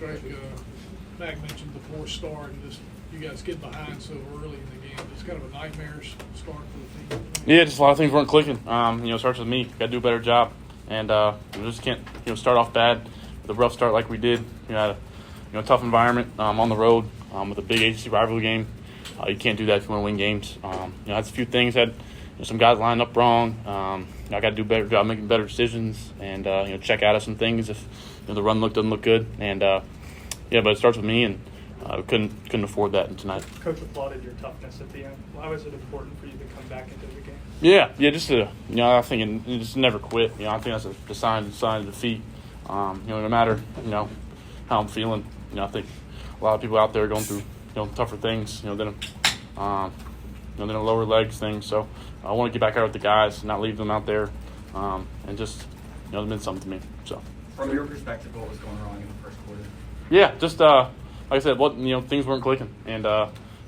Craig, Mac mentioned the poor start and just you guys get behind so early in the game. It's kind of a nightmarish start for the team. Yeah, just a lot of things weren't clicking. It starts with me. Got to do a better job, and we just can't start off bad with a rough start like we did. Had a tough environment on the road with a big ACC rivalry game. You can't do that if you want to win games. That's a few things. Had some guys lined up wrong. I got to do a better job making better decisions and check out of some things if the run doesn't look good. And but it starts with me, and we couldn't afford that tonight. Coach applauded your toughness at the end. Why was it important for you to come back into the game? Yeah, just to I think just never quit. I think that's a sign of defeat. No matter how I'm feeling. I think a lot of people out there are going through tougher things than a lower legs thing. So I want to get back out with the guys, not leave them out there, and just it meant something to me. So from your perspective, what was going wrong in the first quarter? Yeah, just like I said, things weren't clicking, and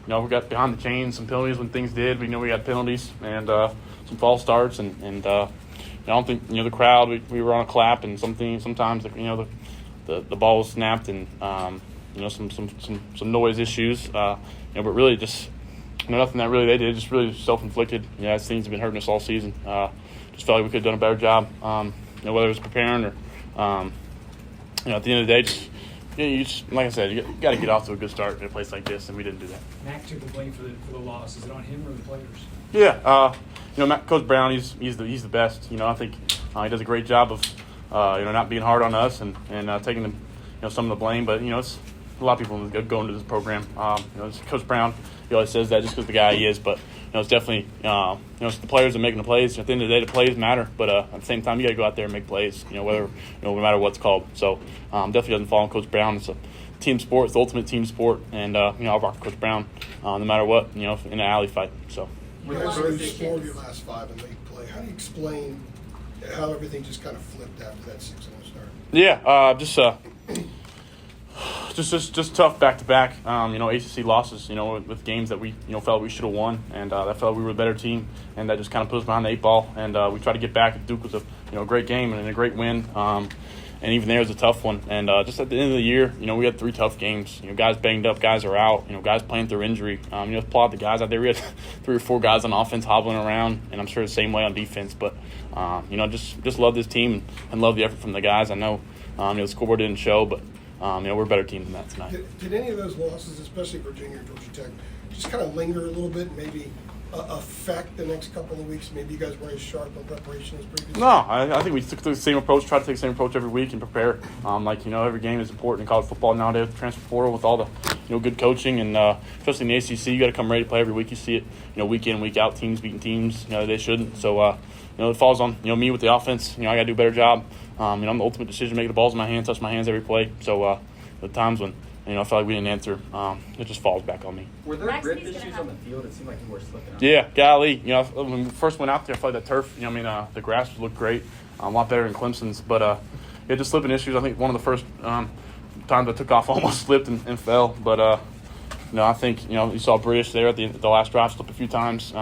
we got behind the chains, some penalties when things did. We got penalties and some false starts, and I don't think the crowd. We were on a clap, and sometimes the ball was snapped, and some noise issues. But really just nothing that really they did. Just really self-inflicted. These things have been hurting us all season. Just felt like we could have done a better job. Whether it was preparing or at the end of the day, just like I said, you got to get off to a good start in a place like this, and we didn't do that. Mac took the blame for the loss. Is it on him or the players? Yeah, Coach Brown, he's the best. I think he does a great job of not being hard on us and taking some of the blame. But it's a lot of people go into this program. It's Coach Brown, he always says that just because the guy he is. But it's definitely it's the players that are making the plays. At the end of the day, the plays matter. But at the same time, you got to go out there and make plays. Whether no matter what's called. So definitely doesn't fall on Coach Brown. It's a team sport. It's the ultimate team sport. And I'll rock Coach Brown no matter what. In an alley fight. So. You guys lose 4 of your last 5 in league play. How do you explain how everything just kind of flipped after that 6-0 start? Yeah, just tough back to back. ACC losses. With games that we felt we should have won, and that felt we were a better team, and that just kind of put us behind the 8 ball. And we tried to get back. Duke was a great game and a great win. And even there was a tough one. And just at the end of the year, we had 3 tough games. Guys banged up, guys are out. Guys playing through injury. Applaud the guys out there. We had 3 or 4 guys on offense hobbling around, and I'm sure the same way on defense. But just love this team and love the effort from the guys. I know the scoreboard didn't show, but we're a better team than that tonight. Did any of those losses, especially Virginia or Georgia Tech, just kind of linger a little bit, maybe affect the next couple of weeks? Maybe you guys weren't as sharp on preparation as previously? No, I think we took the same approach, try to take the same approach every week and prepare. Every game is important in college football nowadays with the transfer portal, with all the good coaching, and especially in the ACC, you got to come ready to play every week. You see it, week in, week out, teams beating teams. They shouldn't. So, it falls on me with the offense. I got to do a better job. I'm the ultimate decision maker. The ball's in my hand, touch my hands every play. So, the times when I felt like we didn't answer, it just falls back on me. Were there grip issues on the field? It seemed like you were slipping out. Yeah, golly. When we first went out there, I felt like that turf, the grass looked great, a lot better than Clemson's. But just slipping issues. I think one of the first times I took off almost slipped and fell. But, I think, you saw British there at the last drive slip a few times.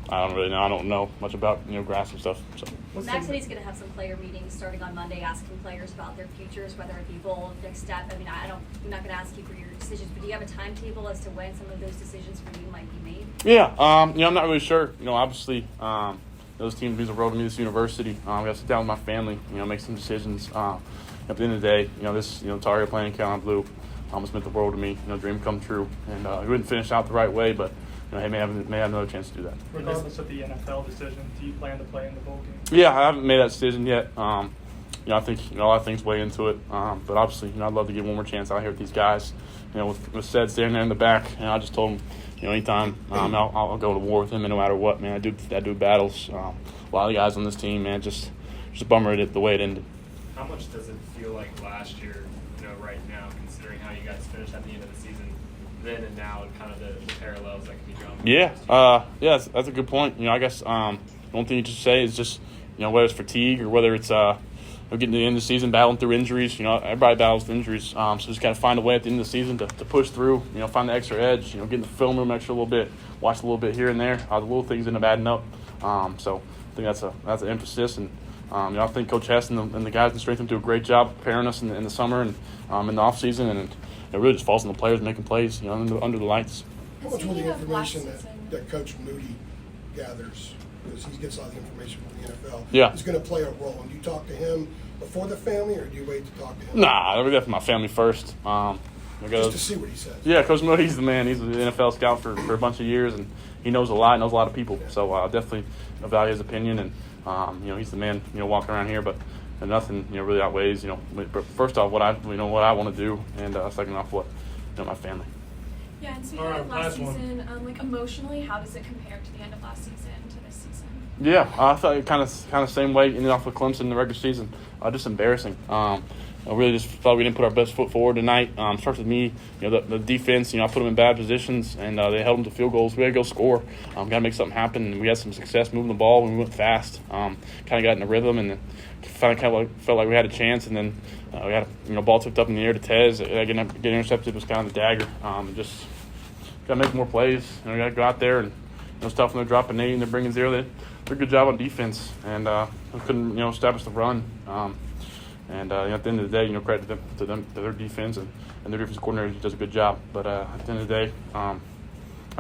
I don't really know. I don't know much about grass and stuff. So. Max said he's going to have some player meetings starting on Monday, asking players about their futures, whether it be bold, next step. I mean, I'm not going to ask you for your decisions, but do you have a timetable as to when some of those decisions for you might be made? Yeah, I'm not really sure. Obviously, those teams means the road to me this university. I got to sit down with my family. Make some decisions. At the end of the day, this Tar Heel playing in Carolina Blue almost meant the world to me. Dream come true, and we wouldn't finish out the right way, but. He may have another chance to do that. Regardless of the NFL decision, do you plan to play in the bowl game? Yeah, I haven't made that decision yet. I think a lot of things weigh into it. But obviously, I'd love to get one more chance out here with these guys. With Sed standing there in the back, and I just told him, anytime I'll go to war with him, and no matter what, man. I do battles. A lot of the guys on this team, man, just a bummer the way it ended. How much does it feel like last year, right now, considering how you guys finished at the end of the season? Then and now, and kind of the parallels that can be drawn. Yeah, that's a good point. I guess one thing you just say is just whether it's fatigue or whether it's getting to the end of the season, battling through injuries. Everybody battles through injuries, so just got to find a way at the end of the season to push through. Find the extra edge. Get in the film room extra a little bit, watch a little bit here and there. The little things end up adding up. So I think that's an emphasis, and I think Coach Hess and the guys in the strength room do a great job preparing us in the summer and in the off season, and it really just falls on the players making plays, under the lights. How much will the Speaking of last information season- that Coach Moody gathers, because he gets all the information from the NFL, Yeah. is going to play a role? And do you talk to him before the family, or do you wait to talk to him? Nah, we're definitely my family first. Just to see what he says. Yeah, Coach Moody's the man. He's an NFL scout for a bunch of years, and he knows a lot, knows a lot of people. So definitely value his opinion, and he's the man, walking around here. But nothing, really outweighs, first off what I want to do, and second off what, my family. Yeah, and speaking All right, of last last one. season, like emotionally, how does it compare to the end of last season to this season? Yeah, I thought kind of same way. Ended off with Clemson in the regular season, just embarrassing. I really just thought we didn't put our best foot forward tonight. Starts with me, the defense. I put them in bad positions, and they held them to field goals. We had to go score. Got to make something happen, and we had some success moving the ball when we went fast. Kind of got in a rhythm, and then finally felt like we had a chance, and then we had a ball tipped up in the air to Tez. Getting intercepted was kind of the dagger. Just got to make more plays. Got to go out there, and it's tough when they're dropping 8 and they're bringing 0. They did a good job on defense, and we couldn't establish the run. And at the end of the day, credit to them, to their defense, and their defensive coordinator does a good job. But at the end of the day, like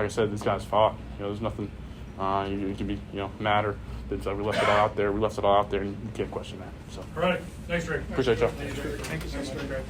I said, these guys fought. There's nothing you can be mad or we left it all out there. We left it all out there, and you can't question that. So All right, thanks, Rick. appreciate y'all. Thank you so much, Greg.